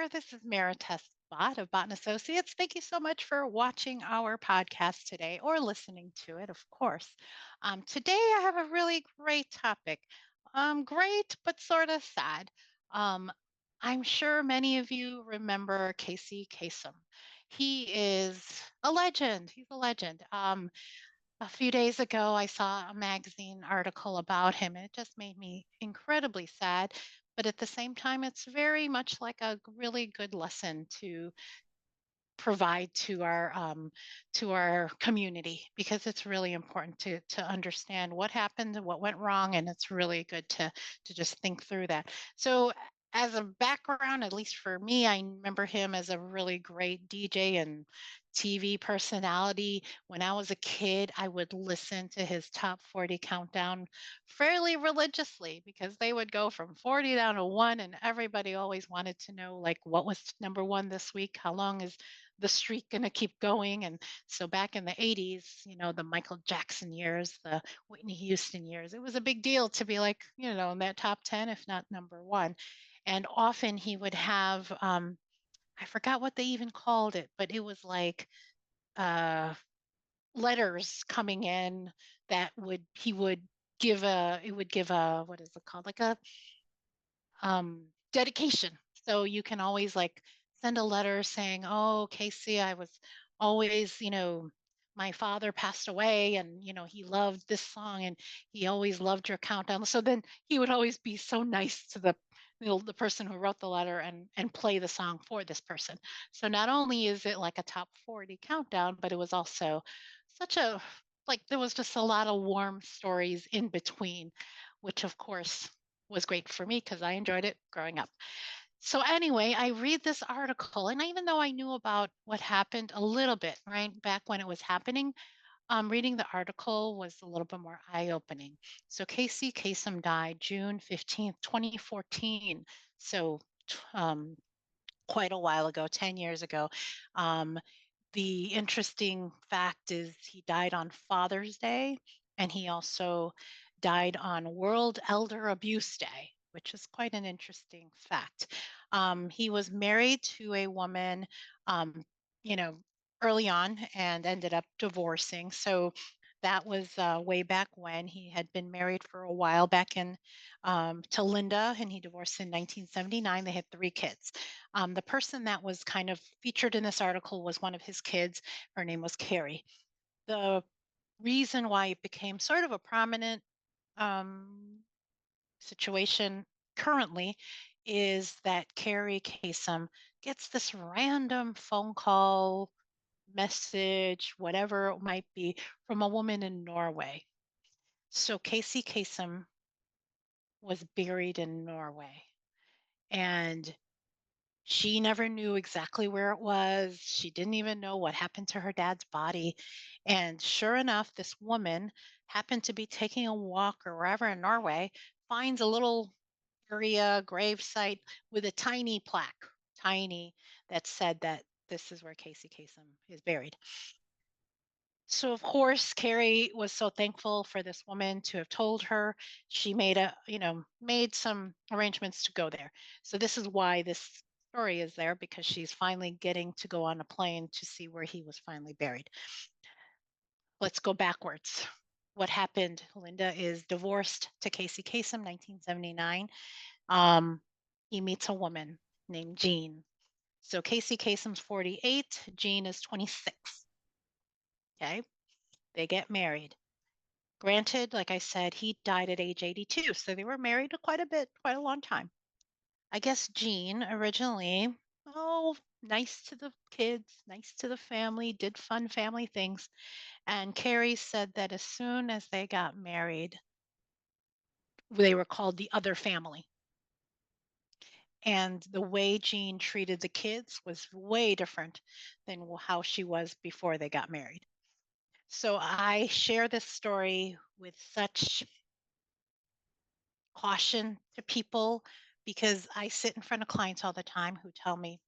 there. This is Maritess Bott of Bott and Associates. Thank you so much for watching our podcast today or listening to it, of course. Today I have a really great topic. Great, but sort of sad. Um, I'm sure many of you remember Casey Kasem. He is a legend. He's a legend. A few days ago, I saw a magazine article about him, and it just made me incredibly sad. But at the same time, it's very much like a really good lesson to provide to our community because it's really important to understand what happened and what went wrong, and it's really good to just think through that. So as a background, at least for me, I remember him as a really great DJ and TV personality. When I was a kid, I would listen to his top 40 countdown fairly religiously because they would go from 40 down to 1, and everybody always wanted to know like what was number 1 this week, how long is the streak going to keep going. And so back in the 80s, the Michael Jackson years, the Whitney Houston years, it was a big deal to be like, in that top 10, if not number 1. And often he would have, I forgot what they even called it, but it was like uh, letters coming in that he would give a, what is it called? Like a dedication. So you can always like send a letter saying, "Oh, Casey, I was always, my father passed away and, he loved this song and he always loved your countdown." So then he would always be so nice to the person who wrote the letter and play the song for this person. So not only is it like a top 40 countdown, but it was also such a like there was just a lot of warm stories in between, which of course was great for me because I enjoyed it growing up. So anyway, I read this article, and even though I knew about what happened a little bit, right, back when it was happening, reading the article was a little bit more eye-opening. So Casey Kasem died June 15th, 2014. So um, quite a while ago, 10 years ago. Um, the interesting fact is he died on Father's Day, and he also died on World Elder Abuse Day, which is quite an interesting fact. He was married to a woman, um, you know, early on and ended up divorcing. So that was way back when he had been married for a while back in to Linda, and he divorced in 1979. They had 3 kids. The person that was kind of featured in this article was one of his kids. Her name was Carrie. The reason why it became sort of a prominent um, situation currently is that Carrie Kasem gets this random phone call, message, whatever it might be, from a woman in Norway. So Casey Kasem was buried in Norway. And she never knew exactly where it was. She didn't even know what happened to her dad's body. And sure enough, this woman happened to be taking a walk or wherever in Norway, finds a little area grave site with a tiny plaque, tiny, that said that this is where Casey Kasem is buried. So of course, Carrie was so thankful for this woman to have told her. She made some arrangements to go there. So this is why this story is there, because she's finally getting to go on a plane to see where he was finally buried. Let's go backwards. What happened? Linda is divorced to Casey Kasem, 1979. Um, he meets a woman named Jean. So Casey Kasem's 48, Jean is 26. Okay, they get married. Granted, like I said, he died at age 82, so they were married quite a bit, quite a long time. I guess Jean originally, oh, nice to the kids, nice to the family, did fun family things. And Carrie said that as soon as they got married, they were called the other family. And the way Jean treated the kids was way different than how she was before they got married. So I share this story with such caution to people because I sit in front of clients all the time who tell me,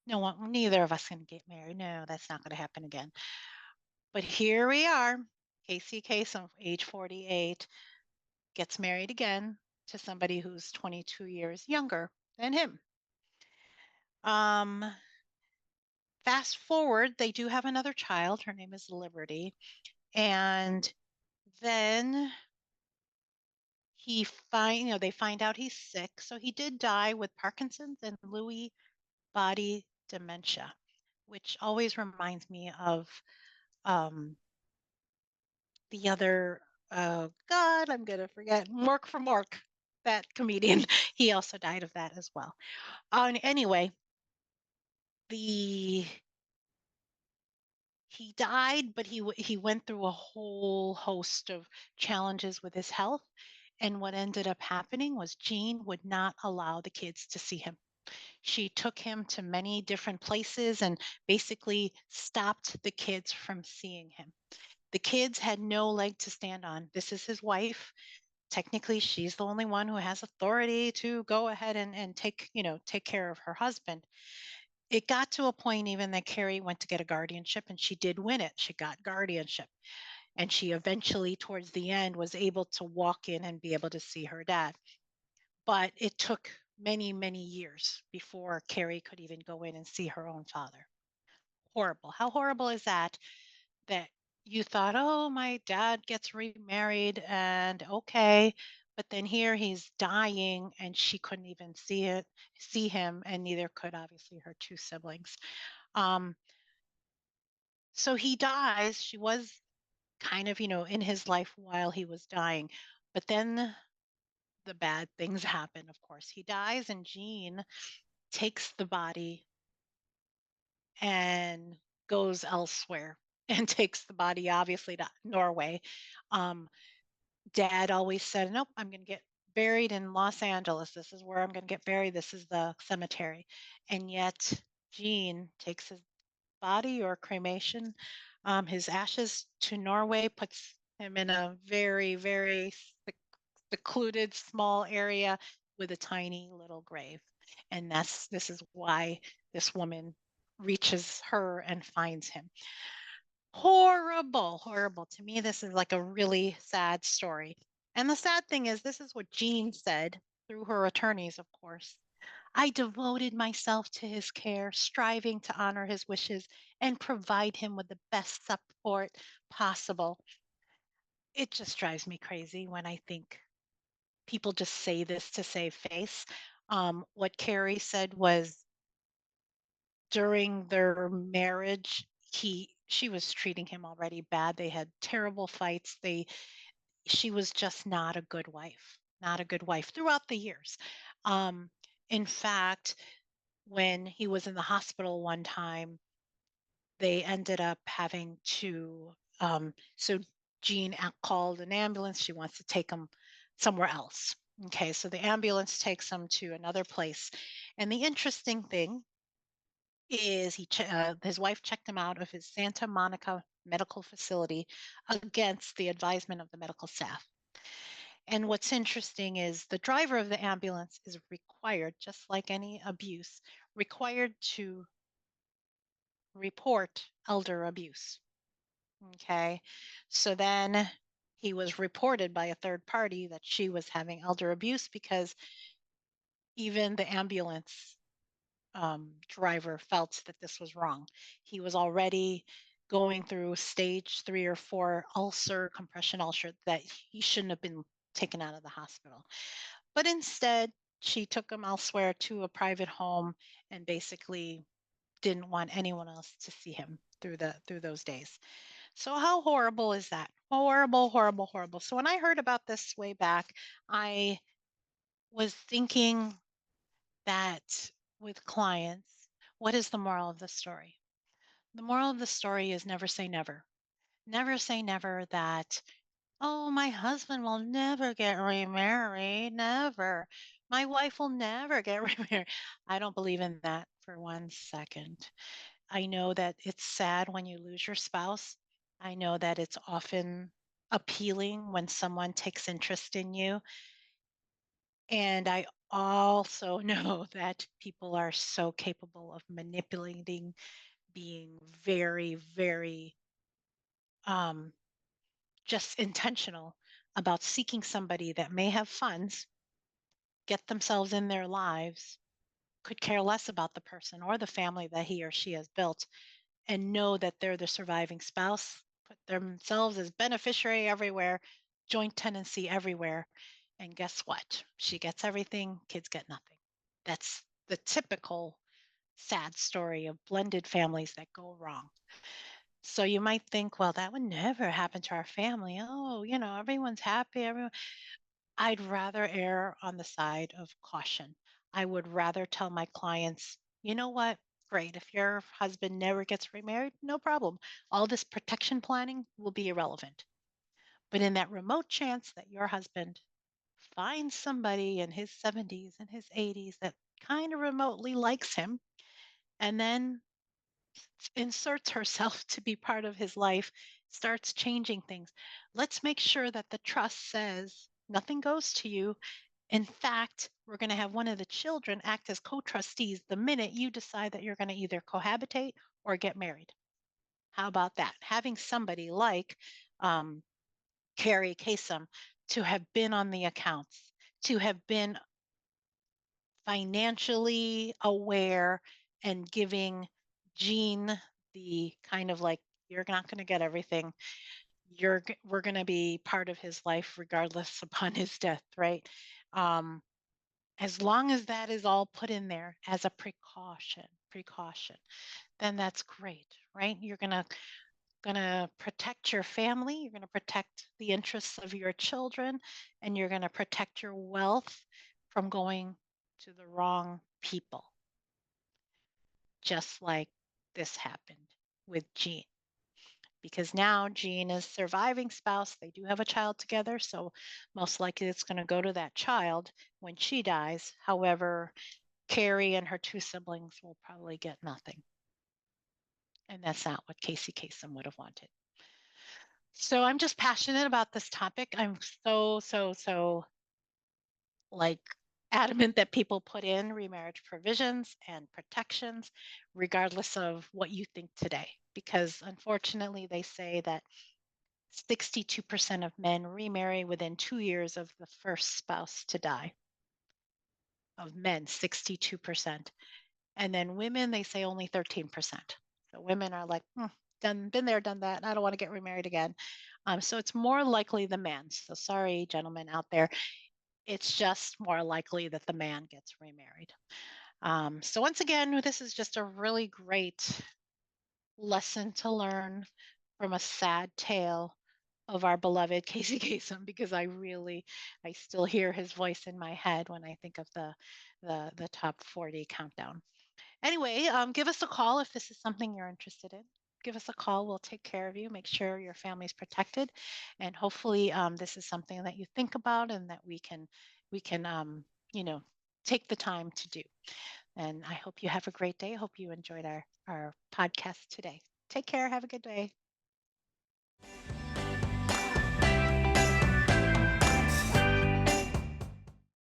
no one, neither of us can get married. No, that's not going to happen again. But here we are. Casey Kasem, age 48, gets married again to somebody who's 22 years younger than him. Um, Fast forward, they do have another child. Her name is Liberty. And then they find out he's sick. So he did die with Parkinson's and Lewy body dementia, which always reminds me of um, the other, oh God, I'm gonna forget, Mork from Mork, that comedian. He also died of that as well. And anyway, the he died, but he went through a whole host of challenges with his health. And what ended up happening was Jean would not allow the kids to see him. She took him to many different places and basically stopped the kids from seeing him. The kids had no leg to stand on. This is his wife. Technically, she's the only one who has authority to go ahead and take care of her husband. It got to a point even that Carrie went to get a guardianship and she did win it. She got guardianship. And she eventually, towards the end, was able to walk in and be able to see her dad. But it took many, many years before Carrie could even go in and see her own father. Horrible. How horrible is that? That you thought, oh, my dad gets remarried and okay. But then here he's dying and she couldn't even see him, and neither could obviously her two siblings. Um, so he dies. She was kind of, in his life while he was dying. But then the bad things happen, of course. He dies, and Jean takes the body and goes elsewhere and takes the body, obviously, to Norway. Um, Dad always said, nope, I'm going to get buried in Los Angeles. This is where I'm going to get buried. This is the cemetery. And yet, Jean takes his body or cremation, his ashes to Norway, puts him in a very, very secluded small area with a tiny little grave. And this is why this woman reaches her and finds him. Horrible, horrible. To me, this is like a really sad story. And the sad thing is, this is what Jean said through her attorneys, of course. I devoted myself to his care, striving to honor his wishes and provide him with the best support possible. It just drives me crazy when I think people just say this to save face. What Carrie said was during their marriage, she was treating him already bad. They had terrible fights. She was just not a good wife, not a good wife throughout the years. Um, in fact, when he was in the hospital one time, they ended up having to, so Jean called an ambulance. She wants to take him somewhere else. Okay, so the ambulance takes him to another place. And the interesting thing is his wife checked him out of his Santa Monica medical facility against the advisement of the medical staff. And what's interesting is the driver of the ambulance is required, just like any abuse, required to report elder abuse. Okay. So then he was reported by a third party that she was having elder abuse because even the ambulance driver felt that this was wrong. He was already going through stage 3 or 4 ulcer, compression ulcer, that he shouldn't have been taken out of the hospital. But instead, she took him elsewhere to a private home and basically didn't want anyone else to see him through those days. So how horrible is that? Horrible, horrible, horrible. So when I heard about this way back, I was thinking that with clients, what is the moral of the story? The moral of the story is never say never. Never say never that, oh, my husband will never get remarried. Never. My wife will never get remarried. I don't believe in that for 1 second. I know that it's sad when you lose your spouse. I know that it's often appealing when someone takes interest in you. And I also know that people are so capable of manipulating, being very, very um, just intentional about seeking somebody that may have funds, get themselves in their lives, could care less about the person or the family that he or she has built and know that they're the surviving spouse, put themselves as beneficiary everywhere, joint tenancy everywhere. And guess what? She gets everything, kids get nothing. That's the typical sad story of blended families that go wrong. So you might think, well, that would never happen to our family. Oh, everyone's happy. Everyone. I'd rather err on the side of caution. I would rather tell my clients, you know what? Great. If your husband never gets remarried, no problem. All this protection planning will be irrelevant. But in that remote chance that your husband finds somebody in his 70s and his 80s that kind of remotely likes him and then inserts herself to be part of his life, starts changing things, let's make sure that the trust says nothing goes to you. In fact, we're going to have one of the children act as co trustees the minute you decide that you're going to either cohabitate or get married. How about that? Having somebody like um, Carrie Kasem to have been on the accounts, to have been financially aware and giving Jean the kind of like, you're not going to get everything. We're going to be part of his life regardless upon his death, right? Um, as long as that is all put in there as a precaution, then that's great, right? You're gonna protect your family, you're gonna protect the interests of your children, and you're gonna protect your wealth from going to the wrong people, just like this happened with Jean. Because now Jean is surviving spouse. They do have a child together, so most likely it's going to go to that child when she dies. However, Carrie and her two siblings will probably get nothing. And that's not what Casey Kasem would have wanted. So I'm just passionate about this topic. I'm so like adamant that people put in remarriage provisions and protections, regardless of what you think today. Because unfortunately, they say that 62% of men remarry within 2 years of the first spouse to die. Of men, 62%. And then women, they say only 13%. So women are like, been there, done that. I don't want to get remarried again. So it's more likely the man. So sorry, gentlemen out there. It's just more likely that the man gets remarried. So once again, this is just a really great lesson to learn from a sad tale of our beloved Casey Kasem, because I still hear his voice in my head when I think of the top 40 countdown. Anyway, give us a call if this is something you're interested in. Give us a call. We'll take care of you, make sure your family's protected, and hopefully this is something that you think about and that we can you know take the time to do. And I hope you have a great day. Hope you enjoyed our podcast today. Take care. Have a good day.